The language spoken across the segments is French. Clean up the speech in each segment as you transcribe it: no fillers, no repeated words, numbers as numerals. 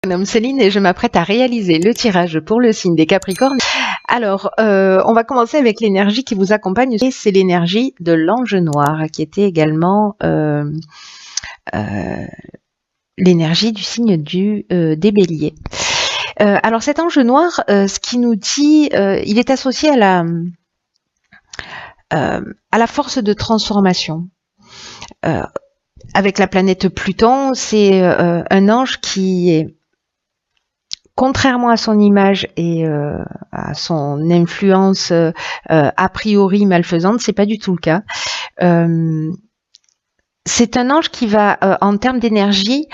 Je me nomme Céline et je m'apprête à réaliser le tirage pour le signe des Capricornes. Alors, on va commencer avec l'énergie qui vous accompagne. C'est l'énergie de l'ange noir, qui était également l'énergie du signe des Béliers. Alors, cet ange noir, ce qui nous dit, il est associé à la force de transformation. Avec la planète Pluton, c'est un ange qui est, contrairement à son image et à son influence a priori malfaisante, c'est pas du tout le cas. C'est un ange qui va, en termes d'énergie,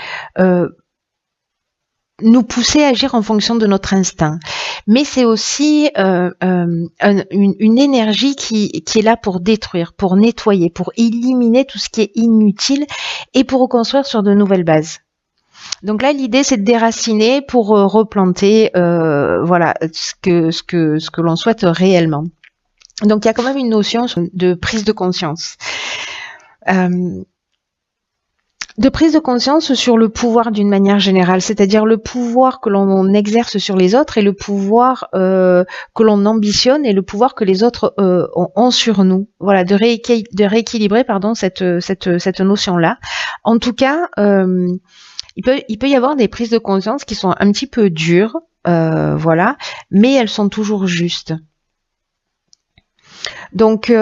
nous pousser à agir en fonction de notre instinct. Mais c'est aussi une énergie qui est là pour détruire, pour nettoyer, pour éliminer tout ce qui est inutile et pour reconstruire sur de nouvelles bases. Donc là, l'idée, c'est de déraciner pour replanter, voilà, ce que l'on souhaite réellement. Donc, il y a quand même une notion de prise de conscience. De prise de conscience sur le pouvoir d'une manière générale, c'est-à-dire le pouvoir que l'on exerce sur les autres et le pouvoir que l'on ambitionne et le pouvoir que les autres ont sur nous. Voilà, de rééquilibrer, pardon, cette notion-là. En tout cas, il peut y avoir des prises de conscience qui sont un petit peu dures, voilà, mais elles sont toujours justes. Donc,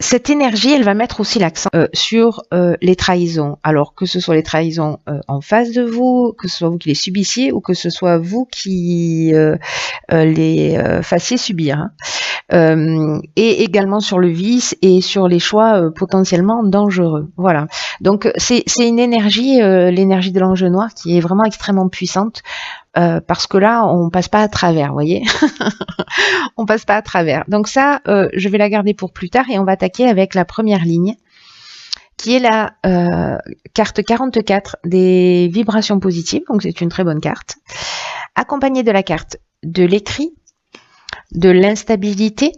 cette énergie, elle va mettre aussi l'accent sur les trahisons. Alors, que ce soit les trahisons en face de vous, que ce soit vous qui les subissiez ou que ce soit vous qui les fassiez subir. Hein. Et également sur le vice et sur les choix potentiellement dangereux. Voilà. Donc, c'est une énergie, l'énergie de l'ange noir, qui est vraiment extrêmement puissante. Parce que là, on passe pas à travers, vous voyez. On passe pas à travers. Donc ça, je vais la garder pour plus tard et on va attaquer avec la première ligne, qui est la carte 44 des vibrations positives. Donc c'est une très bonne carte. Accompagnée de la carte de l'écrit, de l'instabilité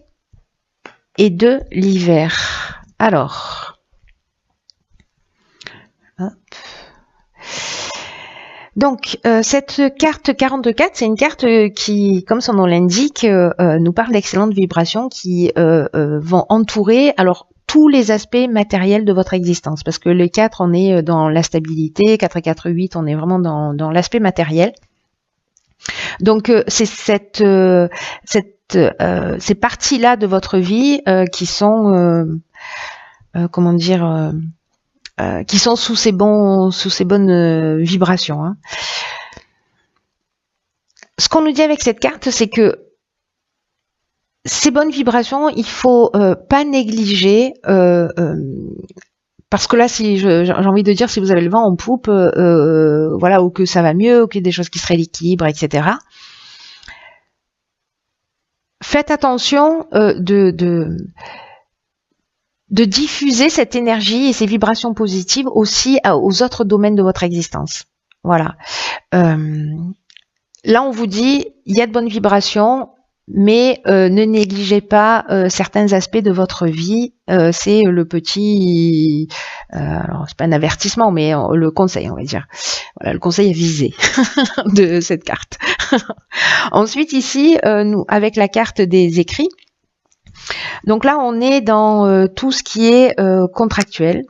et de l'hiver. Alors, hop. Donc, cette carte 44, c'est une carte qui, comme son nom l'indique, nous parle d'excellentes vibrations qui vont entourer tous les aspects matériels de votre existence. Parce que le 4, on est dans la stabilité, 4 et 4, 8, on est vraiment dans l'aspect matériel. Donc, c'est ces parties-là de votre vie qui sont, comment dire... qui sont sous ces bonnes vibrations. Hein. Ce qu'on nous dit avec cette carte, c'est que ces bonnes vibrations, il faut pas négliger, parce que là, si j'ai envie de dire, si vous avez le vent en poupe, voilà, ou que ça va mieux, ou qu'il y a des choses qui se rééquilibrent, etc. Faites attention de diffuser cette énergie et ces vibrations positives aussi aux autres domaines de votre existence. Voilà. Là, on vous dit, il y a de bonnes vibrations, mais ne négligez pas certains aspects de votre vie. C'est le petit... alors, c'est pas un avertissement, mais le conseil, on va dire. Voilà, le conseil avisé de cette carte. Ensuite, ici, nous, avec la carte des écrits, donc là, on est dans tout ce qui est contractuel.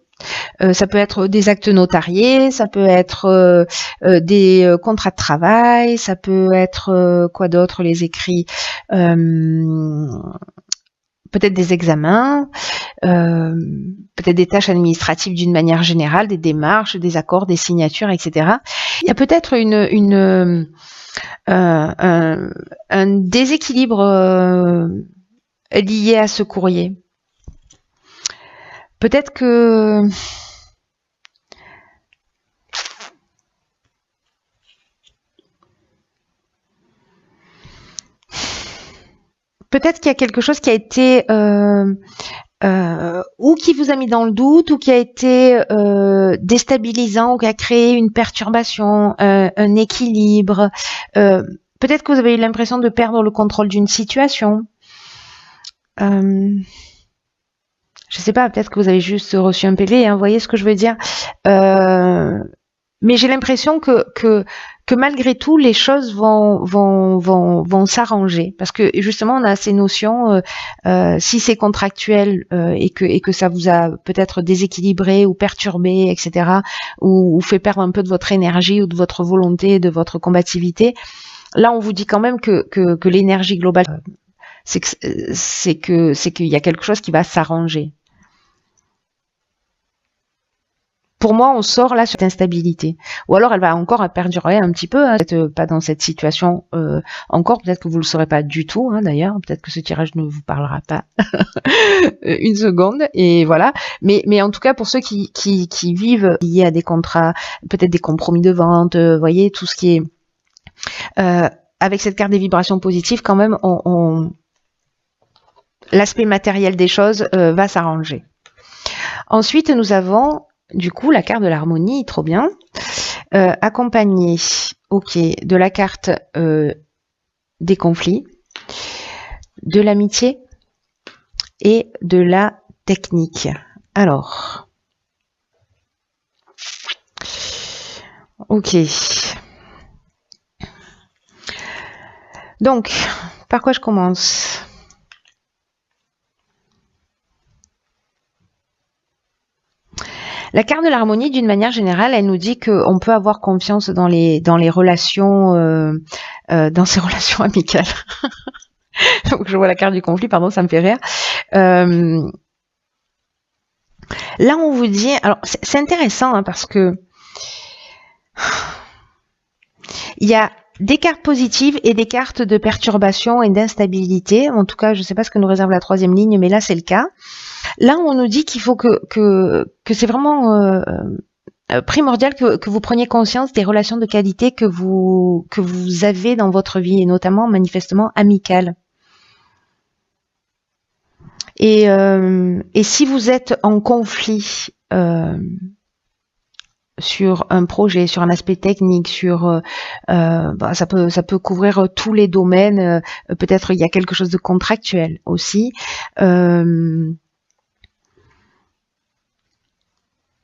Ça peut être des actes notariés, ça peut être des contrats de travail, ça peut être quoi d'autre, les écrits, peut-être des examens, peut-être des tâches administratives d'une manière générale, des démarches, des accords, des signatures, etc. Il y a peut-être un déséquilibre lié à ce courrier. Peut-être que qu'il y a quelque chose qui a été ou qui vous a mis dans le doute, ou qui a été déstabilisant, ou qui a créé une perturbation, un équilibre. Peut-être que vous avez eu l'impression de perdre le contrôle d'une situation. Je sais pas, peut-être que vous avez juste reçu un PV, hein, vous voyez ce que je veux dire. mais j'ai l'impression que malgré tout, les choses vont s'arranger. Parce que justement, on a ces notions, si c'est contractuel et que ça vous a peut-être déséquilibré ou perturbé, etc., ou fait perdre un peu de votre énergie ou de votre volonté, de votre combativité, là, on vous dit quand même que l'énergie globale, c'est qu'il y a quelque chose qui va s'arranger. Pour moi, on sort là sur cette instabilité. Ou alors, elle va encore perdurer un petit peu, hein, peut-être pas dans cette situation encore, peut-être que vous le saurez pas du tout, hein, d'ailleurs, peut-être que ce tirage ne vous parlera pas une seconde, et voilà. Mais en tout cas, pour ceux qui vivent liés à des contrats, peut-être des compromis de vente, voyez, tout ce qui est... avec cette carte des vibrations positives, quand même, l'aspect matériel des choses va s'arranger. Ensuite, nous avons... Du coup, la carte de l'harmonie, trop bien. Accompagnée, ok, de la carte des conflits, de l'amitié et de la technique. Alors, ok. Donc, par quoi je commence ? La carte de l'harmonie, d'une manière générale, elle nous dit qu'on peut avoir confiance dans les relations, dans ces relations amicales. Donc, je vois la carte du conflit, pardon, ça me fait rire. Là, on vous dit, alors c'est intéressant hein, parce que il y a des cartes positives et des cartes de perturbation et d'instabilité. En tout cas, je ne sais pas ce que nous réserve la troisième ligne, mais là, c'est le cas. Là, on nous dit qu'il faut que c'est vraiment primordial que vous preniez conscience des relations de qualité que vous avez dans votre vie, et notamment, manifestement, amicales. Et si vous êtes en conflit sur un projet, sur un aspect technique, sur ça peut couvrir tous les domaines. Peut-être il y a quelque chose de contractuel aussi.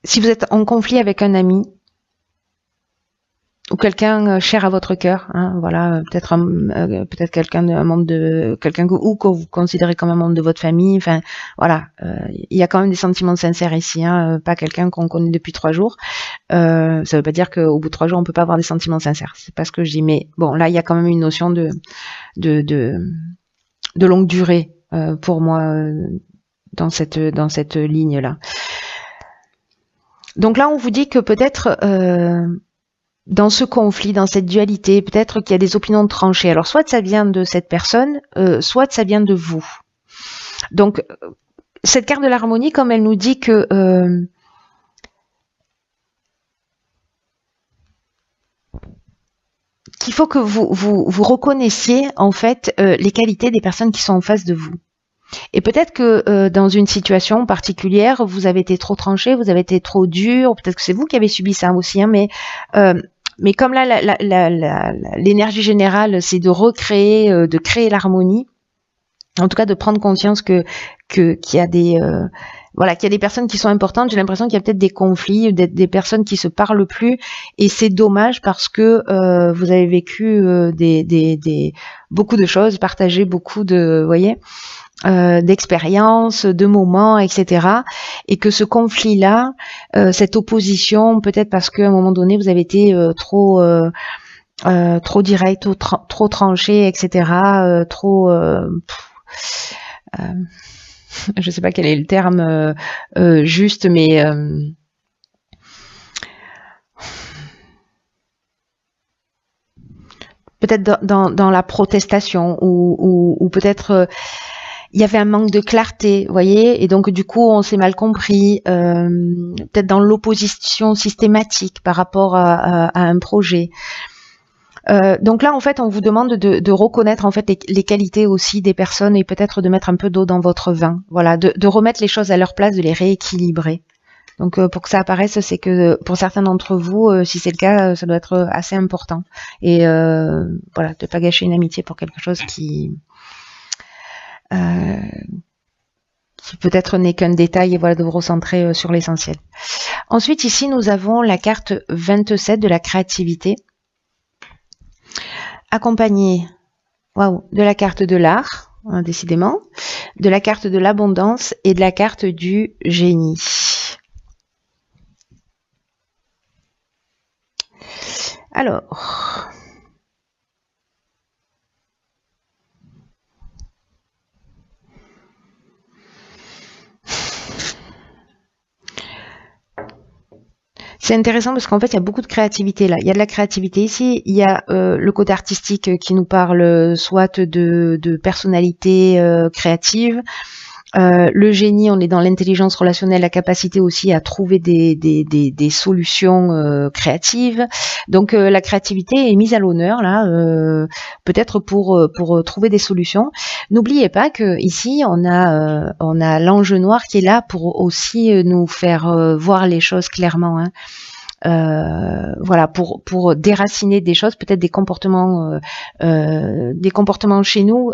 Si vous êtes en conflit avec un ami ou quelqu'un cher à votre cœur, hein, voilà, peut-être quelqu'un que vous considérez comme un membre de votre famille, enfin voilà, il y a quand même des sentiments sincères ici, hein, pas quelqu'un qu'on connaît depuis 3 jours. Ça veut pas dire qu'au bout de 3 jours on peut pas avoir des sentiments sincères, c'est pas ce que je dis, mais bon, là il y a quand même une notion de longue durée pour moi dans cette ligne là. Donc là on vous dit que peut-être dans ce conflit, dans cette dualité, peut-être qu'il y a des opinions tranchées. Alors, soit ça vient de cette personne, soit ça vient de vous. Donc, cette carte de l'harmonie, comme elle nous dit que qu'il faut que vous reconnaissiez, en fait, les qualités des personnes qui sont en face de vous. Et peut-être que dans une situation particulière, vous avez été trop tranché, vous avez été trop dur, peut-être que c'est vous qui avez subi ça aussi, hein, mais comme là, l'énergie générale, c'est de recréer, de créer l'harmonie. En tout cas, de prendre conscience qu'il y a des qu'il y a des personnes qui sont importantes. J'ai l'impression qu'il y a peut-être des conflits, des personnes qui se parlent plus, et c'est dommage parce que vous avez vécu beaucoup de choses, partagé beaucoup de, voyez, d'expériences, de moments, etc. Et que ce conflit-là, cette opposition, peut-être parce qu'à un moment donné, vous avez été trop direct, trop tranché, etc. Je sais pas quel est le terme juste, mais peut-être dans la protestation ou peut-être il y avait un manque de clarté, vous voyez, et donc du coup on s'est mal compris, peut-être dans l'opposition systématique par rapport à un projet. Donc là en fait on vous demande de reconnaître en fait les qualités aussi des personnes et peut-être de mettre un peu d'eau dans votre vin, voilà, de remettre les choses à leur place, de les rééquilibrer. Donc pour que ça apparaisse, c'est que pour certains d'entre vous, si c'est le cas, ça doit être assez important. Et voilà, de pas gâcher une amitié pour quelque chose qui qui peut-être n'est qu'un détail, et voilà, de vous recentrer sur l'essentiel. Ensuite, ici, nous avons la carte 27 de la créativité, accompagnée, waouh, de la carte de l'art, hein, décidément, de la carte de l'abondance et de la carte du génie. Alors, c'est intéressant parce qu'en fait, il y a beaucoup de créativité là. Il y a de la créativité ici, il y a le côté artistique qui nous parle soit de personnalité créative. Le génie, on est dans l'intelligence relationnelle, la capacité aussi à trouver des solutions créatives. Donc la créativité est mise à l'honneur là, peut-être pour trouver des solutions. N'oubliez pas que ici on a l'ange noir qui est là pour aussi nous faire voir les choses clairement. Hein. Voilà, pour déraciner des choses, peut-être des comportements chez nous,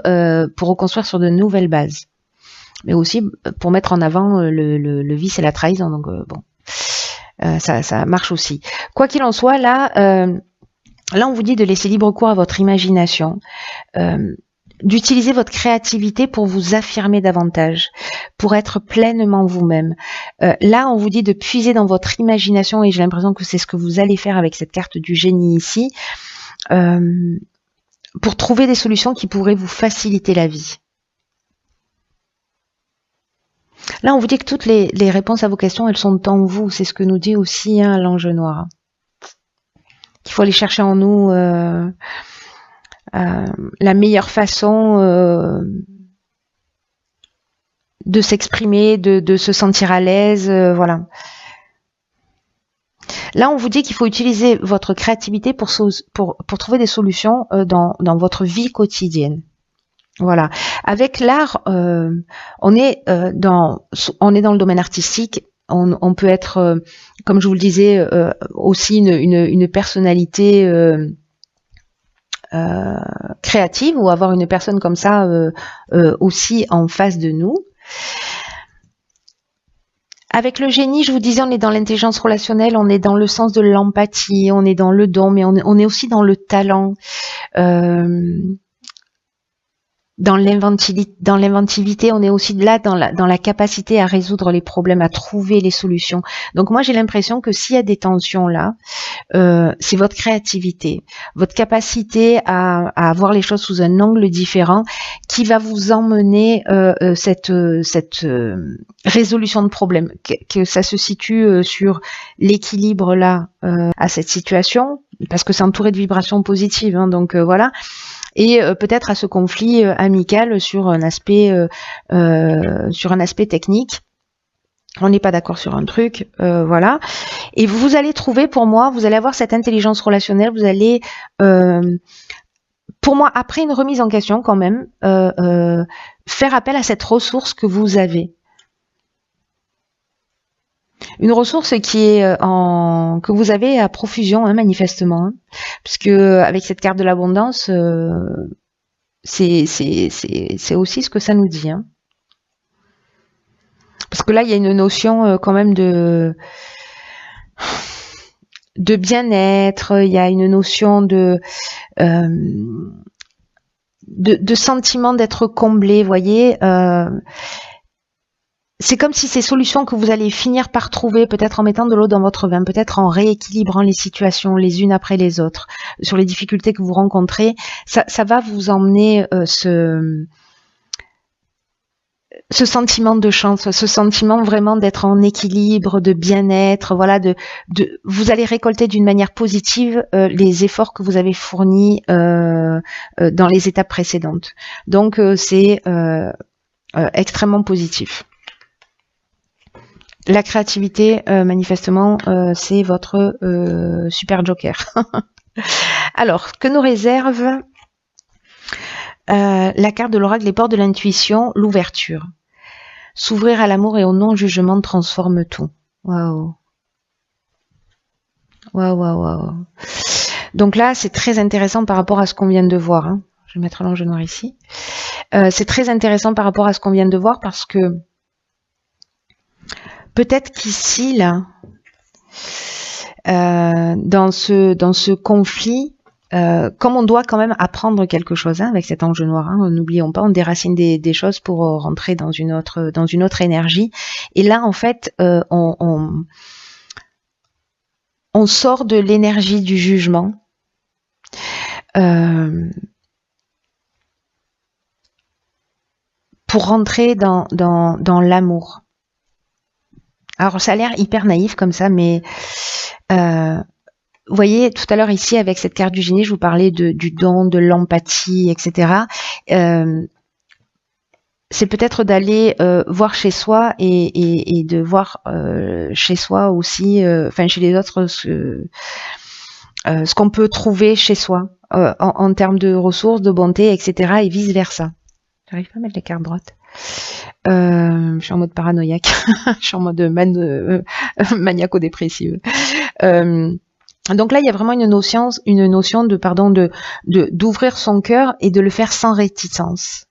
pour reconstruire sur de nouvelles bases. Mais aussi pour mettre en avant le vice et la trahison. Donc bon, ça marche aussi. Quoi qu'il en soit, là on vous dit de laisser libre cours à votre imagination, d'utiliser votre créativité pour vous affirmer davantage, pour être pleinement vous-même. Là, on vous dit de puiser dans votre imagination, et j'ai l'impression que c'est ce que vous allez faire avec cette carte du génie ici, pour trouver des solutions qui pourraient vous faciliter la vie. Là, on vous dit que toutes les réponses à vos questions, elles sont en vous. C'est ce que nous dit aussi hein, l'ange noir. Qu'il faut aller chercher en nous la meilleure façon de s'exprimer, de se sentir à l'aise. Voilà. Là, on vous dit qu'il faut utiliser votre créativité pour trouver des solutions dans votre vie quotidienne. Voilà. Avec l'art, on est dans le domaine artistique. On peut être, comme je vous le disais, aussi une personnalité créative, ou avoir une personne comme ça aussi en face de nous. Avec le génie, je vous disais, on est dans l'intelligence relationnelle, on est dans le sens de l'empathie, on est dans le don, mais on est aussi dans le talent. Dans l'inventivité, on est aussi là dans la capacité à résoudre les problèmes, à trouver les solutions. Donc moi, j'ai l'impression que s'il y a des tensions là, c'est votre créativité, votre capacité à voir les choses sous un angle différent qui va vous emmener cette résolution de problème, que ça se situe sur l'équilibre là à cette situation, parce que c'est entouré de vibrations positives, hein, donc voilà. Et peut-être à ce conflit amical sur un aspect technique. On n'est pas d'accord sur un truc, voilà. Et vous allez trouver, pour moi, vous allez avoir cette intelligence relationnelle, vous allez, pour moi, après une remise en question quand même, faire appel à cette ressource que vous avez. Une ressource qui est que vous avez à profusion, hein, manifestement, hein, puisque avec cette carte de l'abondance, c'est aussi ce que ça nous dit. Hein. Parce que là, il y a une notion quand même de bien-être, il y a une notion de sentiment d'être comblé, vous voyez. C'est comme si ces solutions que vous allez finir par trouver, peut-être en mettant de l'eau dans votre vin, peut-être en rééquilibrant les situations les unes après les autres, sur les difficultés que vous rencontrez, ça va vous emmener ce sentiment de chance, ce sentiment vraiment d'être en équilibre, de bien-être, voilà, vous allez récolter d'une manière positive les efforts que vous avez fournis dans les étapes précédentes. Donc c'est extrêmement positif. La créativité, manifestement, c'est votre super joker. Alors, que nous réserve la carte de l'oracle, les portes de l'intuition, l'ouverture. S'ouvrir à l'amour et au non-jugement transforme tout. Waouh. Waouh, waouh, waouh. Donc là, c'est très intéressant par rapport à ce qu'on vient de voir. Hein. Je vais mettre l'ange noir ici. C'est très intéressant par rapport à ce qu'on vient de voir parce que peut-être qu'ici, là, dans ce conflit, comme on doit quand même apprendre quelque chose avec cet ange noir, n'oublions pas, on déracine des choses pour rentrer dans une autre énergie. Et là, en fait, on sort de l'énergie du jugement. Pour rentrer dans l'amour. Alors ça a l'air hyper naïf comme ça, mais vous voyez, tout à l'heure ici, avec cette carte du génie, je vous parlais du don, de l'empathie, etc. C'est peut-être d'aller voir chez soi et de voir chez soi aussi, chez les autres, ce qu'on peut trouver chez soi en termes de ressources, de bonté, etc. et vice-versa. J'arrive pas à mettre les cartes droites. Je suis en mode paranoïaque. Je suis en mode maniaco-dépressive. Donc là, il y a vraiment une notion d'ouvrir son cœur et de le faire sans réticence.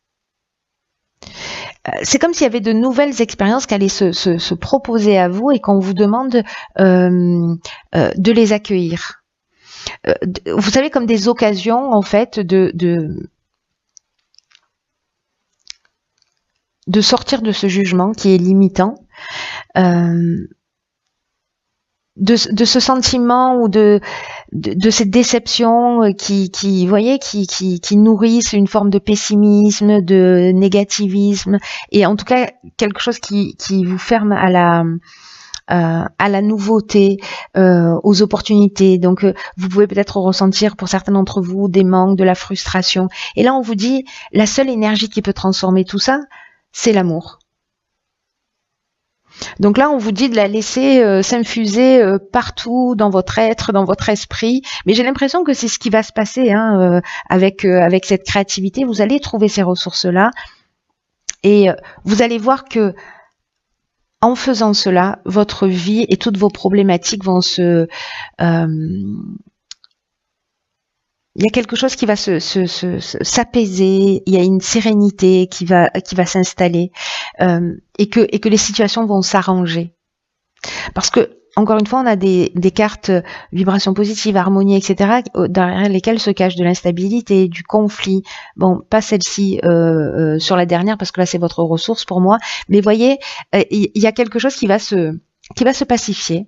C'est comme s'il y avait de nouvelles expériences qui allaient se proposer à vous et qu'on vous demande de les accueillir. Vous savez, comme des occasions, en fait, de sortir de ce jugement qui est limitant, de ce sentiment ou de cette déception qui nourrissent une forme de pessimisme, de négativisme, et en tout cas quelque chose qui vous ferme à la nouveauté, aux opportunités. Donc vous pouvez peut-être ressentir pour certains d'entre vous des manques, de la frustration. Et là on vous dit, la seule énergie qui peut transformer tout ça, c'est l'amour. Donc là, on vous dit de la laisser s'infuser partout dans votre être, dans votre esprit. Mais j'ai l'impression que c'est ce qui va se passer avec cette créativité. Vous allez trouver ces ressources-là et vous allez voir que en faisant cela, votre vie et toutes vos problématiques vont il y a quelque chose qui va s'apaiser, il y a une sérénité qui va s'installer et que les situations vont s'arranger. Parce que, encore une fois, on a des cartes vibrations positives, harmonie, etc., derrière lesquelles se cache de l'instabilité, du conflit. Bon, pas celle-ci sur la dernière, parce que là, c'est votre ressource pour moi. Mais voyez, il y a quelque chose qui va se pacifier.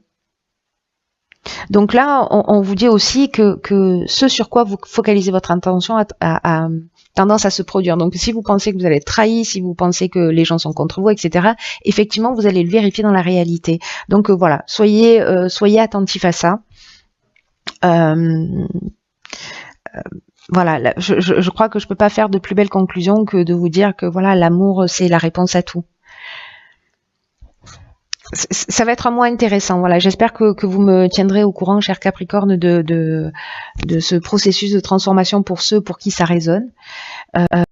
Donc là, on vous dit aussi que ce sur quoi vous focalisez votre attention a tendance à se produire. Donc si vous pensez que vous allez être trahi, si vous pensez que les gens sont contre vous, etc., effectivement, vous allez le vérifier dans la réalité. Donc voilà, soyez attentifs à ça. Voilà, je crois que je peux pas faire de plus belle conclusion que de vous dire que voilà, l'amour, c'est la réponse à tout. Ça va être un mois intéressant. Voilà, j'espère que vous me tiendrez au courant, cher Capricorne, de ce processus de transformation pour ceux pour qui ça résonne.